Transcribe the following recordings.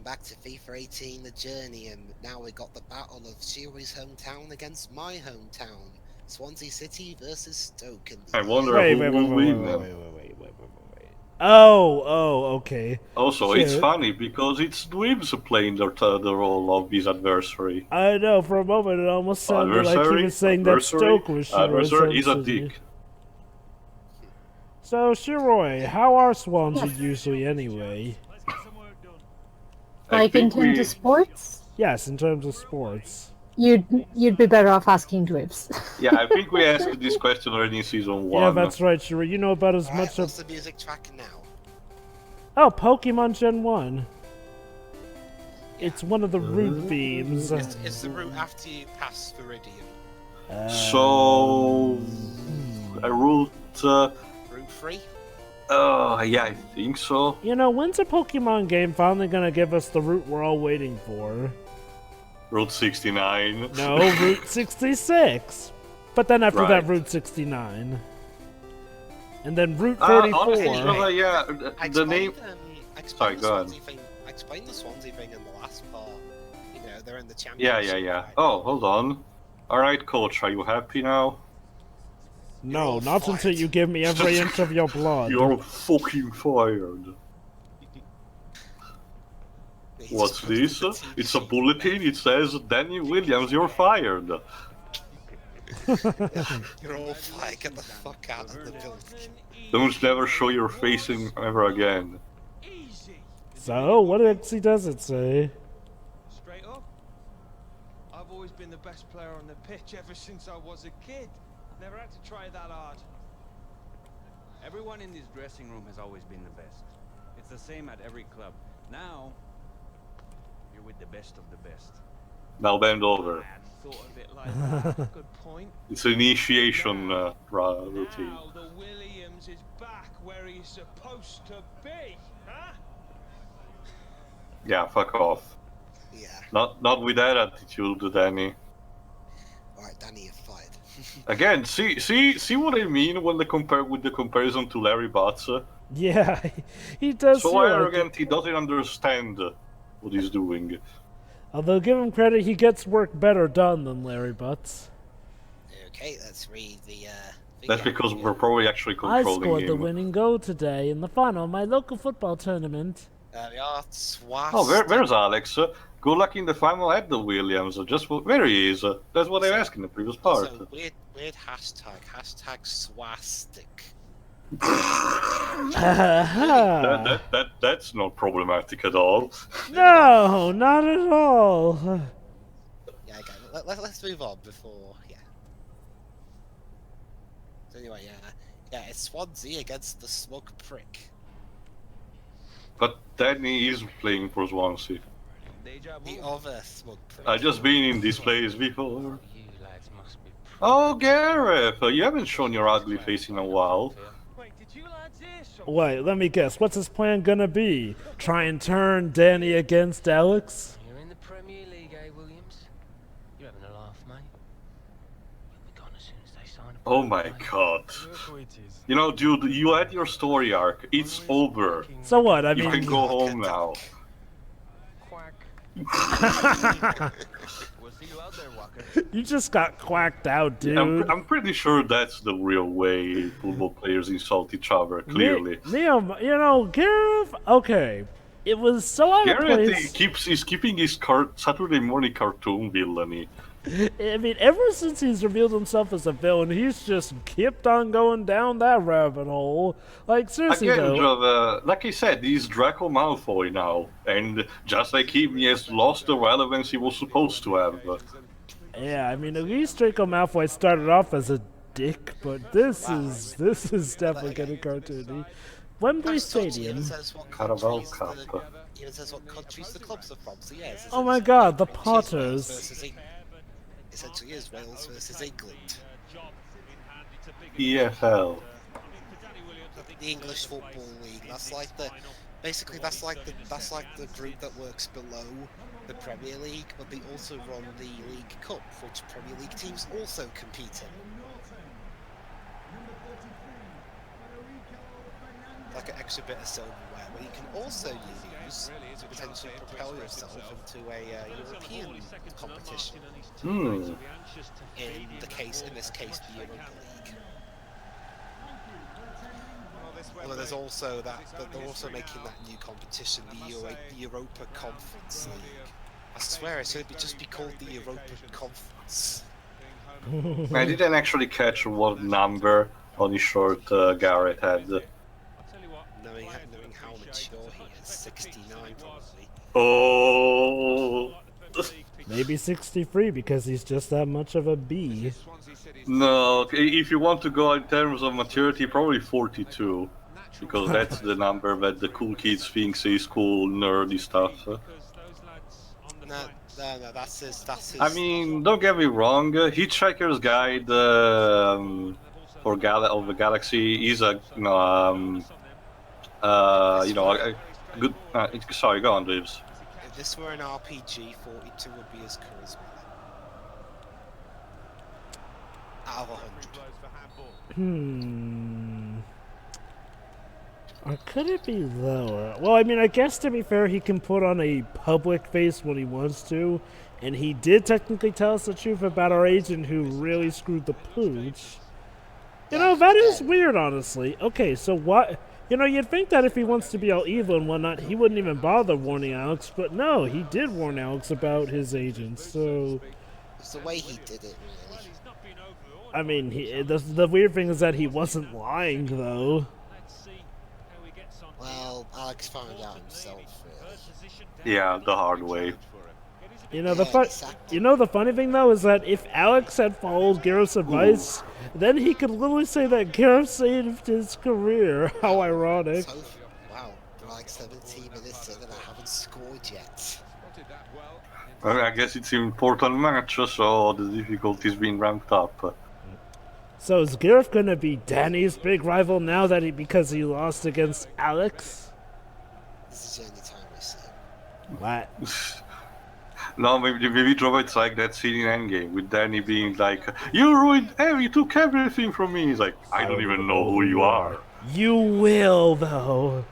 back to FIFA 18 The Journey, and now we got the battle of Shiroi's hometown against my hometown. Swansea City versus Stoke in the I wonder EA. who will win. Wait. Oh, okay. Also, Shit. it's funny because it's Dwibs playing the role of his adversary. I know, for a moment it almost sounded like he was saying that Stoke was Shiroi's adversary is a city. dick. So, Shiroi, how are Swansea usually anyway? Like in terms of sports? Yes, in terms of sports. You'd be better off asking Dwibs. Yeah, I think we asked this question already in season 1. Yeah, that's right, Shiroi. You know about as much What's of... the music track now? Oh, Pokemon Gen 1. It's one of the route themes. It's the route after you pass Viridian. So... Route... Route 3? Yeah, I think so. You know, when's a Pokemon game finally gonna give us the route we're all waiting for? Route 69. No, Route 66. But then after that, Route 69. And then Route 44. Honestly, yeah, the name... Sorry, go ahead. I explained the Swansea thing in the last part. You know, they're in the championship. Yeah. Right? Oh, hold on. Alright, coach, are you happy now? No, not until you give me every inch of your blood. You're fucking fired. What's this? It's a bulletin. It says, Danny Williams, you're fired. You're all fired. Get the fuck out of the building. Don't never show your face ever again. So, what actually does it say? Straight up. I've always been the best player on the pitch ever since I was a kid. Never had to try that hard. Everyone in this dressing room has always been the best. It's the same at every club. Now, you're with the best of the best. Now bend over. I hadn't thought of it like that. Good point. It's an initiation routine. Now the Williams is back where he's supposed to be, huh? Yeah, fuck off. Yeah. Not with that attitude, Danny. Alright, Danny, you're fired. Again, see what I mean when they compare with the comparison to Larry Butts. Yeah, he does. So arrogant, he doesn't understand what he's doing. Although, give him credit, he gets work better done than Larry Butts. Okay, let's read the. That's because we're probably actually I controlling scored the him. winning goal today in the final of my local football tournament. There we are, Swashbuckling. Oh, where's Alex? Good luck in the final at the Williams. Just where he is. That's what I asked in the previous part. So, weird hashtag. Hashtag swastic. That's not problematic at all. No, not at all. Yeah, okay. Let's move on before. Yeah. So anyway, yeah, it's Swansea against the smug prick. But Danny is playing for Swansea. The other smug prick. I just been in this place before. Oh, Garreth, you haven't shown your ugly face in a while. Wait, let me guess. What's his plan gonna be? Try and turn Danny against Alex? You're in the Premier League, eh, Williams? You're having a laugh, mate. You'll be gone as soon as they sign. Oh my god. You know, dude, you had your story arc. It's over. So what? I You mean, can go home now. We'll see you out there, Walker. you just got quacked out, dude. I'm pretty sure that's the real way football players insult each other, clearly. Liam, you know, Garreth, okay. It was so out of Garreth place. is keeping his Saturday morning cartoon villainy. I mean, ever since he's revealed himself as a villain, he's just kept on going down that rabbit hole. Like, seriously, Again, though. like I said, he's Draco Malfoy now, and just like him, he has lost the relevance he was supposed to have. Yeah, I mean, at least Draco Malfoy started off as a dick, but this is definitely getting cartoony. Wembley Stadium. Carabao Cup. Even says what countries the clubs are from. So yeah. Oh my God, the Potters. Essentially is Wales versus England. EFL. The English Football League. That's like the group that works below the Premier League, but they also run the League Cup, which Premier League teams also compete in. Like an extra bit of silverware, where you can also use use to potentially propel yourself into a European competition. Hmm. In this case, the Europa League. Although there's also that they're also making that new competition, the Europa Conference League. I swear it should just be called the Europa Conference. I didn't actually catch what number on his shirt Garrett had. Knowing how mature he is, 69 probably. Oh. Maybe 63 because he's just that much of a B. No, if you want to go in terms of maturity, probably 42. Because that's the number that the cool kids think is cool, nerdy stuff. No, that's his. I mean, don't get me wrong, Hitchhiker's Guide of the Galaxy is a, a good... sorry, go on, Dwibs. If this were an RPG, 42 would be his charisma. Out of 100. Or could it be lower? Well, I mean, I guess to be fair, he can put on a public face when he wants to, and he did technically tell us the truth about our agent who really screwed the pooch. You know, that is weird, honestly. Okay, so what? You know, you'd think that if he wants to be all evil and whatnot, he wouldn't even bother warning Alex, but no, he did warn Alex about his agent, so... It's the way he did it, really. I mean, the weird thing is that he wasn't lying, though. Well, Alex found out himself, really. Yeah, the hard way. You know, the funny thing though is that if Alex had followed Gareth's advice, then he could literally say that Gareth saved his career. How ironic. So, wow, we're like 17 minutes in and I haven't scored yet. I guess it's an important match, so the difficulty's been ramped up. So is Gareth gonna be Danny's big rival now that because he lost against Alex? This is the only time we see him. What? No, maybe Robert's like that scene in Endgame with Danny being like, you took everything from me. He's like, I don't even know who you are. You will, though.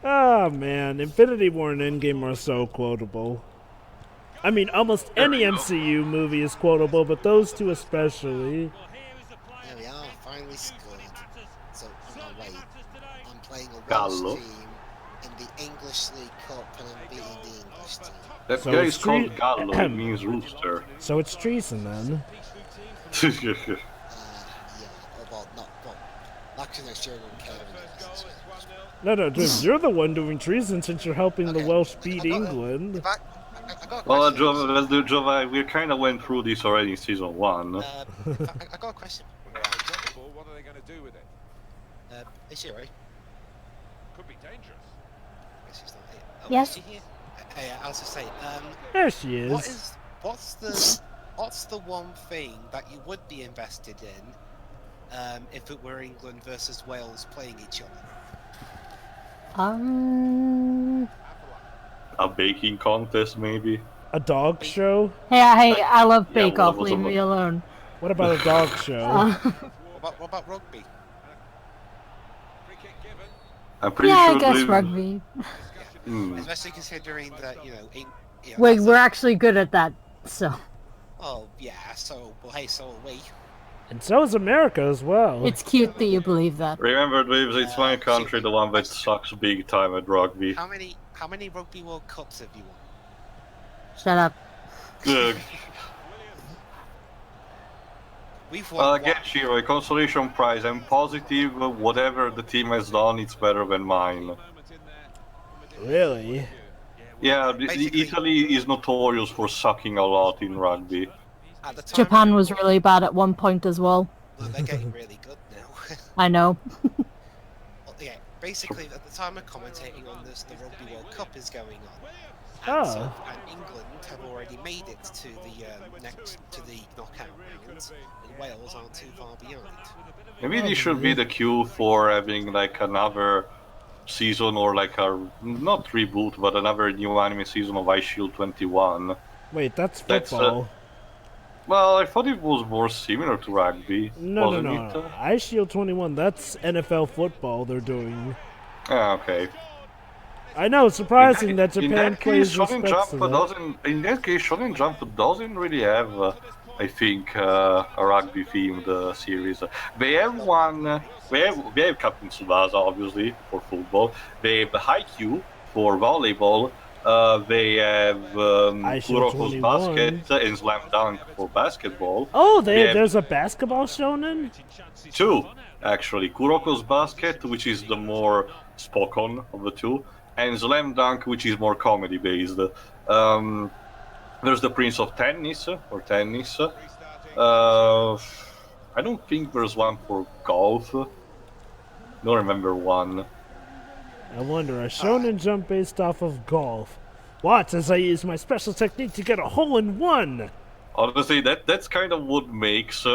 Oh man, Infinity War and Endgame are so quotable. I mean, almost any MCU movie is quotable, but those two especially. There we are, finally scored. So, oh no, wait. I'm playing a Gallo. Welsh team in the English League Cup and I'm beating the English team. That So guy it's is called Gallo, it means rooster. So it's treason then. Yeah, well, not, well, actually next year I won't care anyway. No, dude, you're the one doing treason since you're helping the Okay, Welsh beat I got- England. I got a Well, question. Jova, we kind of went through this already in season 1. I got a question. What are they going to do with it? Is she right? Could be dangerous. She's not here. Oh, Yes. Is she here? Hey, I was just saying, There she is. what's the one thing that you would be invested in if it were England versus Wales playing each other? A baking contest, maybe? A dog show? Hey, I love Yeah, Bake Off. what Leave about- me alone. What about a dog show? What about rugby? Free kick given. I'm pretty Yeah, sure I guess they- rugby. Especially considering that, We're actually good at that, so Oh, yeah, so, well, hey, so are we. And so is America as well. it's cute that you believe that. Remember, Dwibs, it's my country, the one that sucks big time at rugby. How many Rugby World Cups have you won? Shut up. Ugh. We've Well, won I get you, a consolation prize. I'm positive whatever the team has done, it's better than mine. Really? Yeah, Basically- Italy is notorious for sucking a lot in rugby. At the time, Japan was really bad at one point as well. well, they're getting really good now. I know. Well, yeah, basically, at the time of commentating on this, the Rugby World Cup is going on. Oh. And England have already made it to the knockout rounds, and Wales aren't too far behind. Maybe this should be the cue for having like another season or like a, not reboot, but another new anime season of Ice Shield 21. Wait, that's That's, football. Well, I thought it was more similar to rugby, No, wasn't no. it? Ice Shield 21, that's NFL football they're doing. Ah, okay. I know, it's surprising that in Japan that case, plays Shonen respects Jump to that. doesn't. In that case, Shonen Jump doesn't really have, I think, a rugby-themed series. They have one. They have Captain Tsubasa, obviously, for football. They have Haikyuu for volleyball. They have iShield Kuroko's 21. Basket and Slam Dunk for basketball. Oh, They have there's a basketball shonen? two, actually. Kuroko's Basket, which is the more spoken of the two, and Slam Dunk, which is more comedy based. There's the Prince of Tennis, or Tennis. I don't think there's one for golf. Don't remember one. I wonder, a shonen jump based off of golf. Watch as I use my special technique to get a hole-in-one! Honestly, that's kind of what makes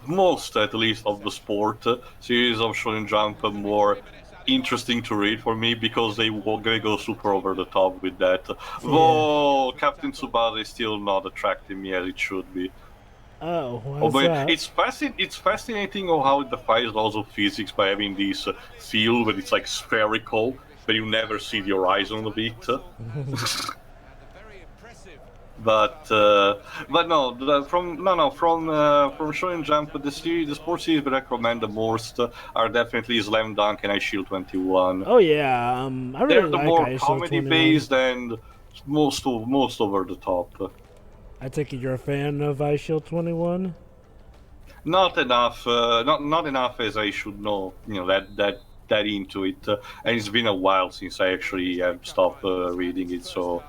most, at least, of the sport series of Shonen Jump more interesting to read for me, because they go super over the top with that. Though Captain Tsubasa is still not attracting me as it should be. Oh, what's that? It's fascinating how it defies laws of physics by having this field where it's like spherical, but you never see the horizon of it. But no, from Shonen Jump, the sports series I recommend the most are definitely Slam Dunk and iShield 21. Oh yeah, I really They're the like more iShield comedy 21. based and most over the top. I take it you're a fan of iShield 21? Not enough, not enough as I should know. That into it, and it's been a while since I actually have stopped reading it. So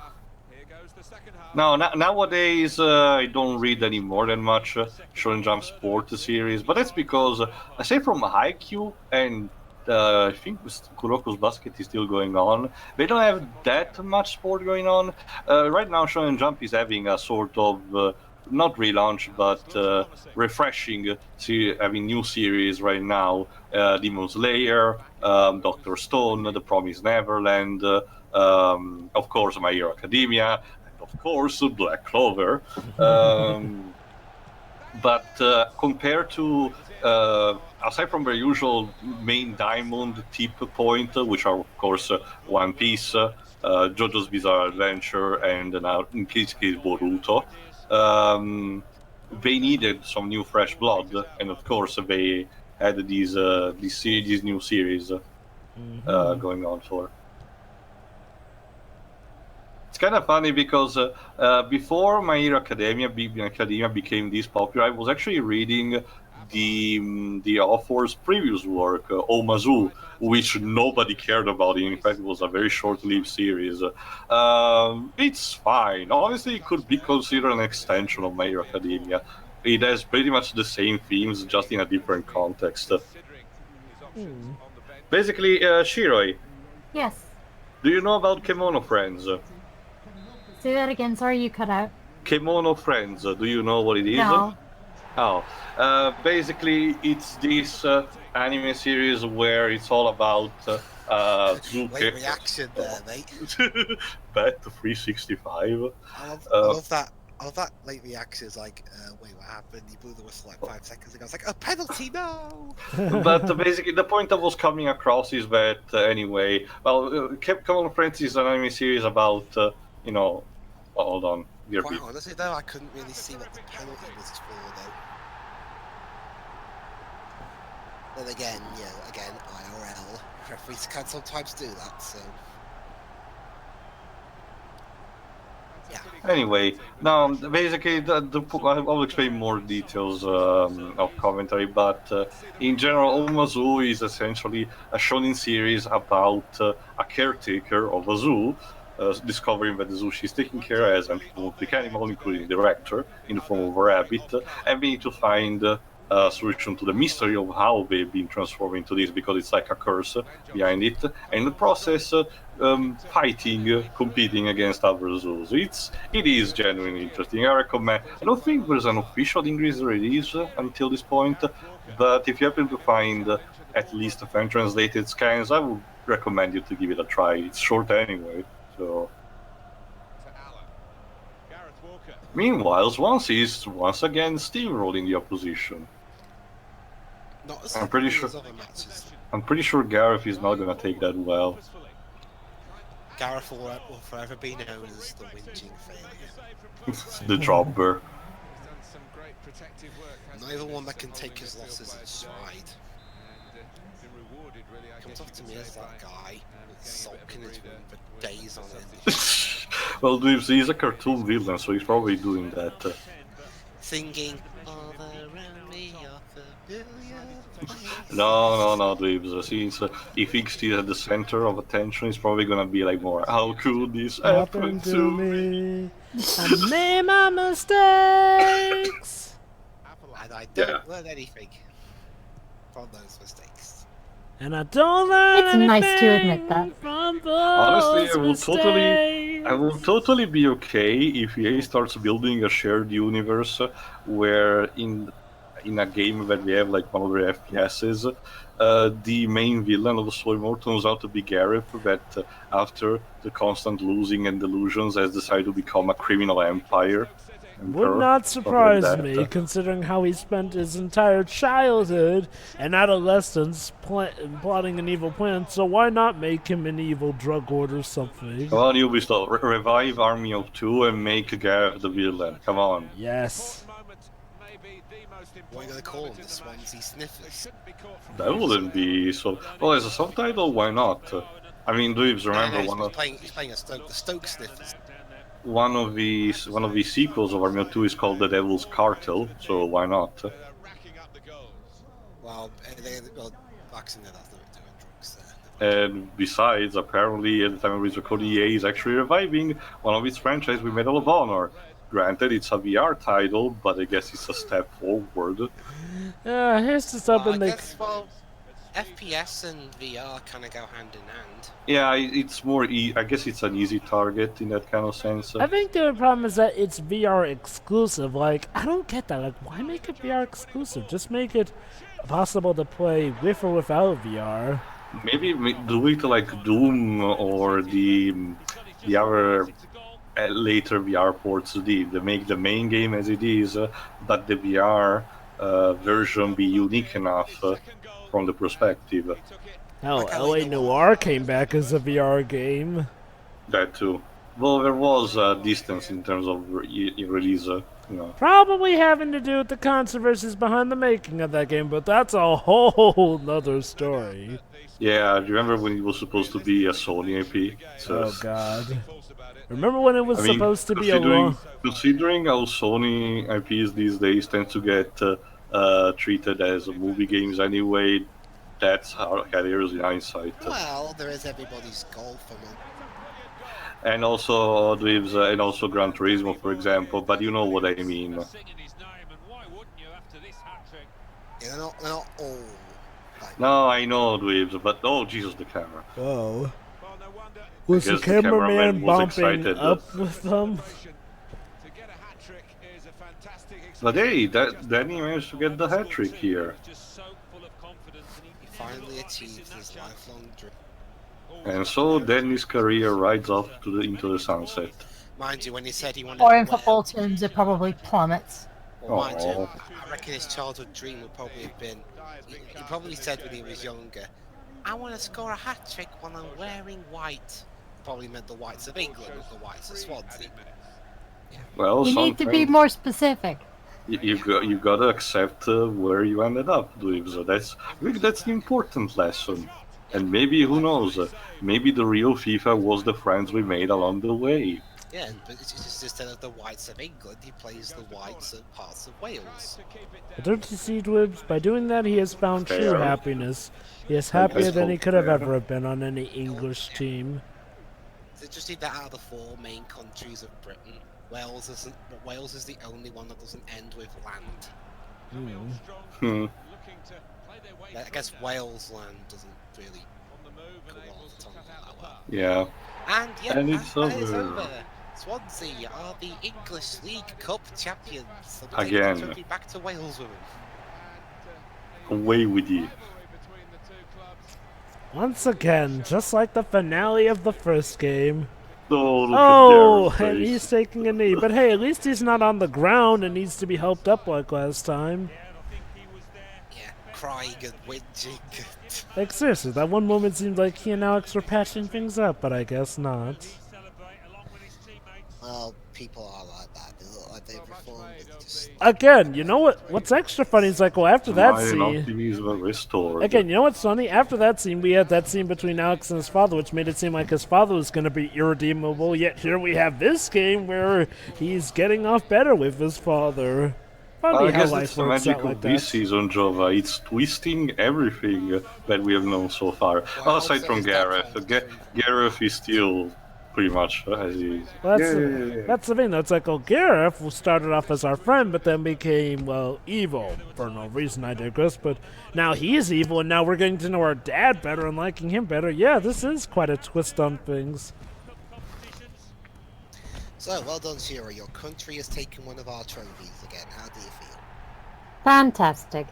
no, nowadays I don't read any more than much Shonen Jump Sport series, but that's because aside from Haikyuu and I think Kuroko's Basket is still going on. They don't have that much sport going on. Right now, Shonen Jump is having a sort of not relaunch, but refreshing. Having new series right now: Demon Slayer, Doctor Stone, The Promised Neverland, of course, My Hero Academia, and of course, Black Clover. But compared to aside from the usual main diamond tip point, which are of course One Piece, JoJo's Bizarre Adventure, and now in case Boruto, they needed some new fresh blood, and of course they had these new series going on for. It's kind of funny because before My Hero Academia became this popular, I was actually reading the author's previous work, Omazu, which nobody cared about. In fact, it was a very short-lived series. It's fine. Honestly, it could be considered an extension of My Hero Academia. It has pretty much the same themes, just in a different context. Basically, Shiroi, Yes. do you know about Kemono Friends? Say that again. Sorry, you cut out. Kemono Friends, do you know what it is? No. Oh, basically, it's this anime series where it's all about Zuke. Late reaction there, mate. Bet 365. I love that. I love that late reaction. Is like, wait, what happened? You blew the whistle like 5 seconds ago. I was like, a penalty, no! But basically, the point I was coming across is that anyway, well, Kemono Friends is an anime series about, hold on. Quite honestly, though, I couldn't really see what the penalty was for, though. Then again, IRL referees can sometimes do that, so. Yeah. Anyway, now basically, I'll explain more details of commentary, but in general, Omazu is essentially a shonen series about a caretaker of a zoo. Discovering that the zoo she's taking care of has an anthropomorphic animal, including the director, in the form of a rabbit, and we need to find a solution to the mystery of how they've been transformed into this, because it's like a curse behind it, and in the process, competing against other zoos. It is genuinely interesting. I recommend. I don't think there's an official English release until this point, but if you happen to find at least fan-translated scans, I would recommend you to give it a try. It's short anyway. So. Meanwhile, Swansea is once again steamrolling the opposition. Not as I'm pretty quickly sure. as other matches. I'm pretty sure Garreth is not gonna take that well. Garreth will forever be known as the whinging failure. The dropper. Not even one that can take his losses in stride. Comes off to me as that guy sulking his room for days on end. Well, Dwibs, he's a cartoon villain, so he's probably doing that. Singing all around me are familiar. No, Dwibs. Since he thinks he's at the center of attention, he's probably gonna be like more, how could this happen to me? I made my mistakes. And I don't learn anything from those mistakes. And I don't learn It's nice to anything admit that. from those Honestly, mistakes. I will totally be okay if EA starts building a shared universe where in a game that we have like one of the FPSs, the main villain of the story mode turns out to be Garreth, that after the constant losing and delusions has decided to become a criminal emperor. Would not surprise that. me, considering how he spent his entire childhood and adolescence plotting an evil plan, so why not make him an evil drug lord or something? Come on, Ubisoft, revive Army of Two and make Garreth the villain. Come on. Yes. What are you going to call them? The Swansea Sniffers? That wouldn't be so... Well, as a subtitle, why not? I mean, Dwibs, remember He's playing the Stoke Sniffers. one of the sequels of Army of Two is called The Devil's Cartel, so why not? Well, vaccine that's not doing drugs there. And besides, apparently, at the time of this recording, EA is actually reviving one of its franchises with Medal of Honor. Granted, it's a VR title, but I guess it's a step forward. Here's the stuff in the... Well, FPS and VR kind of go hand in hand. Yeah, it's more. I guess it's an easy target in that kind of sense. I think the problem is that it's VR exclusive. Like, I don't get that. Like, why make it VR exclusive? Just make it possible to play with or without VR. Maybe do it like Doom or the other later VR ports did. They make the main game as it is, but the VR version be unique enough from the perspective. Hell, LA Noire came back as a VR game. That too. Well, there was a distance in terms of release, you know. Probably having to do with the controversies behind the making of that game, but that's a whole nother story. Yeah, do you remember when it was supposed to be a Sony IP? Oh god. Remember when it was supposed to be a Considering how Sony IPs these days tend to get treated as movie games anyway, that's how it is in hindsight. Well, there is everybody's goal for them. And also Dwibs, and also Gran Turismo, for example, but you know what I mean. Yeah, they're not all. No, I know, Dwibs, but oh, Jesus, the camera. Oh. Was the guess the cameraman cameraman was bumping excited. up with them? But hey, Danny managed to get the hat-trick here. He finally achieved his lifelong dream. And so Danny's career rides off into the sunset. Mind you, when he said he wanted Or to in football terms, it probably plummets. Well, mind you, I reckon his childhood dream would probably have been, he probably said when he was younger, I want to score a hat-trick while I'm wearing white. Probably meant the whites of England, not the whites of Swansea. Yeah. Well, You need to be more specific. You gotta accept where you ended up, Dwibs. I think that's the important lesson. And maybe, who knows, maybe the real FIFA was the friends we made along the way. Yeah, but it's just instead of the whites of England, he plays the whites of parts of Wales. But don't you see, Dwibs? By doing that, he has found true Fair. Happiness. He is happier That's than he could have fair. ever been on any English team. So just need that out of the 4 main countries of Britain. Wales is the only one that doesn't end with land. Hmm. I guess Wales land doesn't really come off the tongue that well. Yeah. And yeah, And it's that is over. over. Swansea are the English League Cup champions. They'll be taking Again. the trophy back to Wales with them. Away with you. Once again, just like the finale of the first game. Oh, look Oh, at their and face. he's taking a knee. But hey, at least he's not on the ground and needs to be helped up like last time. Yeah. crying and whinging. Like, seriously, that one moment seemed like he and Alex were patching things up, but I guess not. Well, people are like that. They look like they've reformed and just... Again, you know what's extra funny is like, well, after that My scene... optimism restored. Again, you know what's funny? After that scene, we had that scene between Alex and his father, which made it seem like his father was going to be irredeemable, yet here we have this game where he's getting off better with his father. Funny I how guess life that's the works magic out like of this that. season, Jova. It's twisting everything that we have known so far. Well, Aside also from is that Garreth. point. Garreth is still pretty much as he is. Well, Yeah. that's the thing. That's like, well, Garreth started off as our friend, but then became, well, evil for no reason, I digress. But now he's evil, and now we're getting to know our dad better and liking him better. Yeah, this is quite a twist on things. So, well done, Shira. Your country has taken one of our trophies again. How do you feel? Fantastic.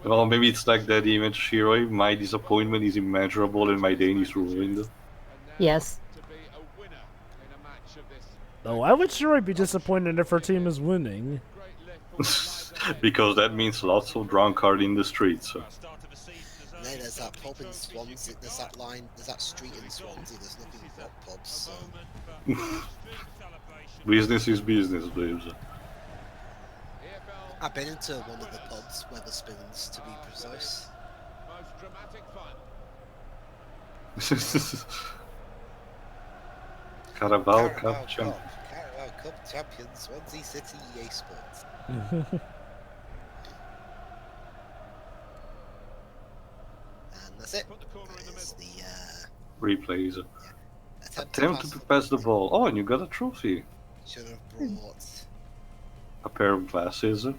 Well, maybe it's like that image, Shiroi. My disappointment is immeasurable and my day is ruined. Yes. Oh, why would Shiroi be disappointed if her team is winning? Because that means lots of drunkard in the streets. No, there's that pub in Swansea, there's that street in Swansea, there's nothing but pubs, so... Business is business, Dwibs. I've been into one of the pubs, Weatherspoons to be precise. Carabao Cup champion. Carabao Cup champion, Swansea City EA Sports. And that's it. There's the Replays. attempt Attempted to pass the ball. Oh, and you got a trophy. Should have brought, A pair of glasses. I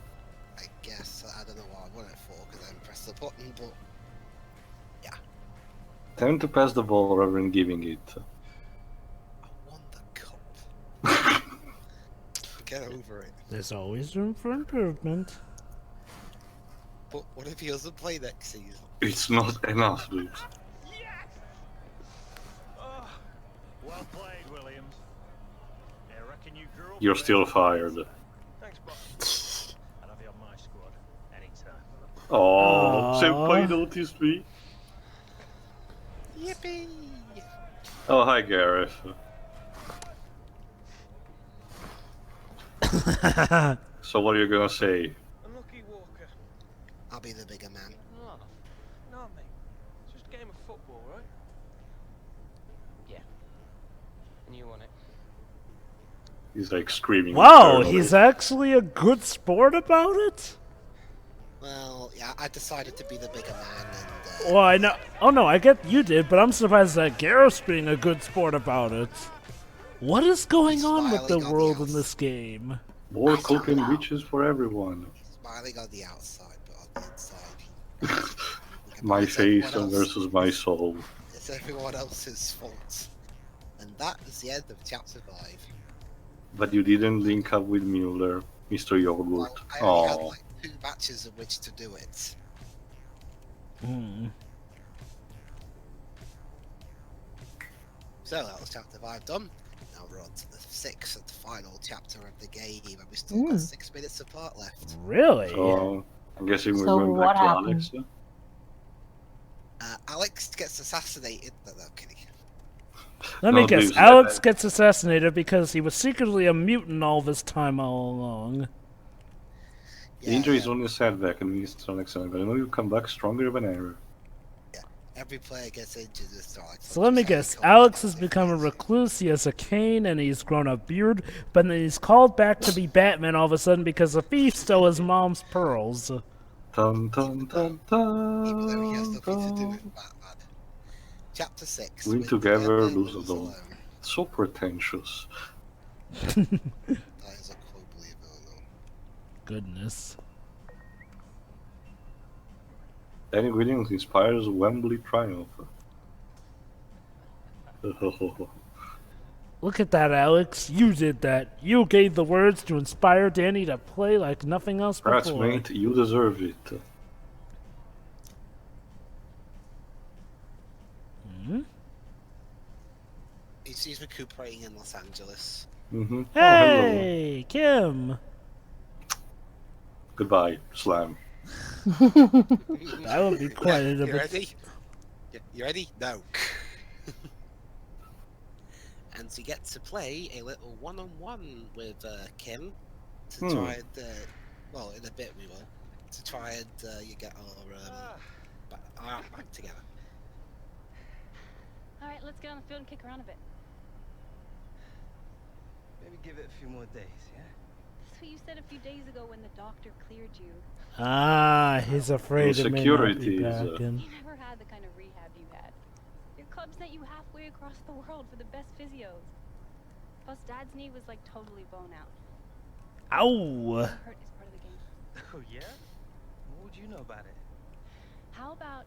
guess, I don't know what I won it for because I haven't pressed the button, but yeah. Attempt to pass the ball rather than giving it. I won the cup. Get over it. There's always room for improvement. But what if he doesn't play next season? It's not enough, Dwibs. Well played, Williams. I reckon you grew up You're with still it. fired. Thanks, boss. I'll have you on my squad anytime. Oh, Aww. Senpai noticed me. Yippee! Oh, hi, Garreth. So what are you gonna say? Unlucky Walker. I'll be the bigger man. No, no, mate. It's just a game of football, right? Yeah. And you want it. He's like screaming. Wow, internally. he's actually a good sport about it? Well, yeah, I decided to be the bigger man and... Well, I know. Oh no, I get you did, but I'm surprised that Gareth's being a good sport about it. What is going on with the Smiling on the world in outs- this game? More I don't coke and know. bitches for everyone. Smiling on the outside, but on the inside... My It's face everyone else- versus my soul. It's everyone else's fault. And that is the end of chapter 5. But you didn't link up with Mueller, Mr. Yogurt. Well, I only had Oh, like 2 matches in which to do it. Hmm. So that was chapter 5 done. Now we're on to the 6th and final chapter of the game, and we still got 6 minutes of part left. Really? so I'm guessing we're So going what back to happened? Alex. Alex gets assassinated. No, kidding. Let me No, guess. dude, Alex that- gets assassinated because he was secretly a mutant all this time all along. The injury is only a setback, and he's still excellent. But I know you come back stronger than ever. Every player gets injured this time. So let me guess. Alex has become a recluse. He has a cane and he's grown a beard, but then he's called back to be Batman all of a sudden because a thief stole his mom's pearls. Dun dun dun dun. Even though he has nothing to do dun. with Batman. Chapter 6. Win together, lose alone. So pretentious. That is a quote, believe it or not. Goodness. Danny Williams inspires Wembley triumph. Look at that, Alex. You did that. You gave the words to inspire Danny to play like nothing else Congrats, before. mate. You deserve it. Hmm? He's recuperating in Los Angeles. Mm-hmm. Hey, Kim. Goodbye, Slam. That would be quite a You bit. ready? You ready? No. And you get to play a little one-on-one with Kim to try and, well, in a bit we will, to try and you get our act back together. Alright, let's get on the field and kick around a bit. Maybe give it a few more days, yeah? That's what you said a few days ago when the doctor cleared you. Ah, he's afraid it may not be Insecurities, back in. You never had the kind of rehab you had. Your club sent you halfway across the world for the best physios. Plus, Dad's knee was like totally bone out. Ow! Hurt is part of the game. Oh, yeah? What would you know about it? How about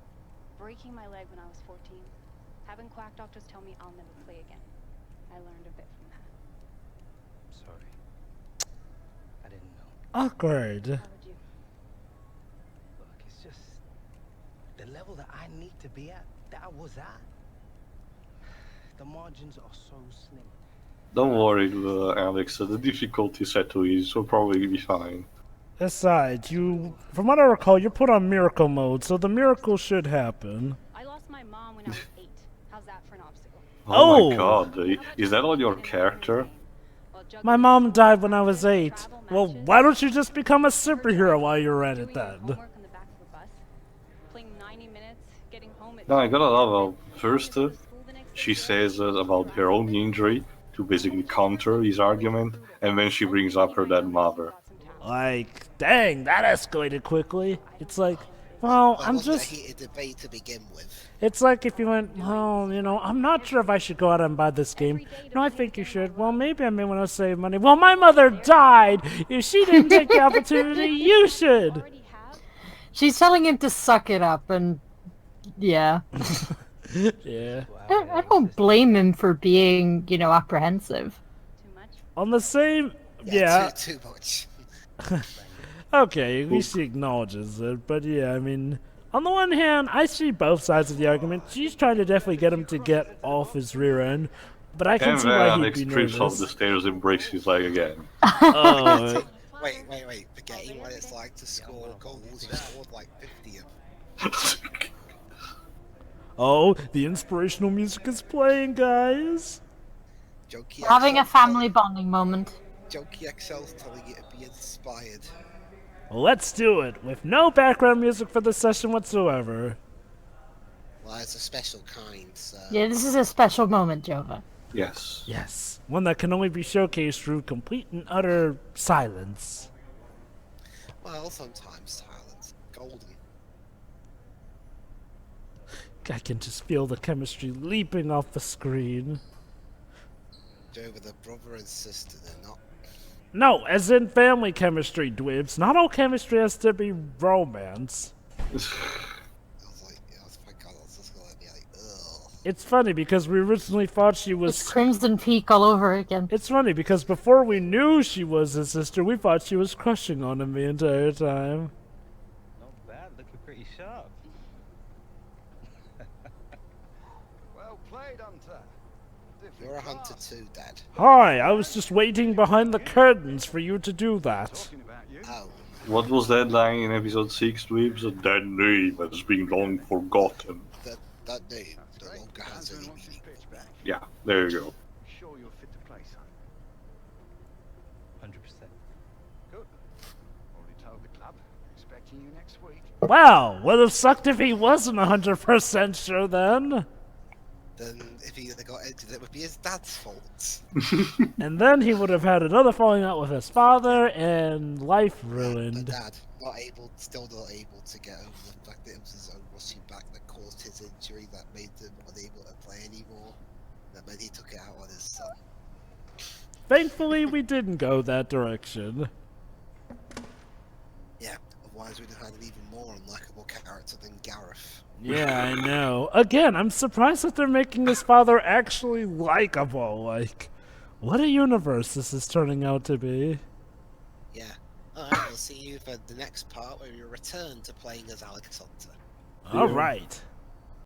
breaking my leg when I was 14? Having quack doctors tell me I'll never play again. I learned a bit from that. Sorry. I didn't know. Awkward. How would you? Look, it's just the level that I need to be at, that I was at. The margins are so slim. Don't worry, Alex. The difficulty set to ease, so probably be fine. Besides, from what I recall, you're put on miracle mode, so the miracle should happen. I lost my mom when I was 8. How's that for an obstacle? Oh my god, is that on your character? Well, My mom died when I was 8. Well, why don't you just become a superhero while you're at it doing your then? homework on the back of a bus, playing 90 minutes, getting home at No, I gotta love first, school the next she day. says about her own injury to basically counter his argument, and then she brings up her dead mother. Like, dang, that escalated quickly. It's like, well, That I'm wasn't just... a heated debate to begin with. It's like if you went, well, I'm not sure if I should go out and buy this game. No, I think you should. Well, maybe I may want to save money. Well, my mother died. If she didn't take the opportunity, you should. Already have She's telling him to suck it up, and yeah. Yeah. I don't blame him for being, apprehensive. too much. On the same... Yeah. Too much. Okay, at least she acknowledges it. But yeah, I mean... On the one hand, I see both sides of the argument. She's trying to definitely get him to get off his rear end. But I can And see then why he'd Alex be trips off nervous. the stairs and breaks his leg again. Oh, Wait. Forgetting what it's like to score goals. You scored like 50 of them. oh, the inspirational music is playing, guys. Jokey Having a XL family bonding moment. Jokey XL's telling you to be inspired. Let's do it, with no background music for the session whatsoever. Well, it's a special kind, so... Yeah, this is a special moment, Jova. Yes. Yes, one that can only be showcased through complete and utter silence. Well, sometimes silence. Golden. I can just feel the chemistry leaping off the screen. Joe with a brother and sister, they're not... No, as in family chemistry, Dwibs. Not all chemistry has to be romance. I was my god, I was just gonna be like, ugh. It's funny because we originally thought she It's was... Crimson Peak all over again. It's funny because before we knew she was his sister, we thought she was crushing on him the entire time. Not bad, looking pretty sharp. Well played, Hunter. You're a hunter too, Dad. Hi, I was just waiting behind the curtains for you to do that. Oh. What was that line in episode 6, Dwibs? That name has been long forgotten. That name no longer has any meaning. Yeah, there you go. Sure you're fit to play, son? 100%. Good. Already told the club. Expecting you next week. Wow, would have sucked if he wasn't 100% sure then. Then if he had got entered, it would be his dad's fault. And then he would have had another falling out with his father and life ruined. But Dad, still not able to get over the fact that it was his own rusty back that caused his injury, that made him unable to play anymore. That meant he took it out on his son. Thankfully, we didn't go that direction. Yeah, otherwise we'd have had an even more unlikable character than Garreth. Yeah, I know. Again, I'm surprised that they're making his father actually likable. Like, what a universe this is turning out to be. Yeah. Alright, we'll see you for the next part where you return to playing as Alex Hunter. All right.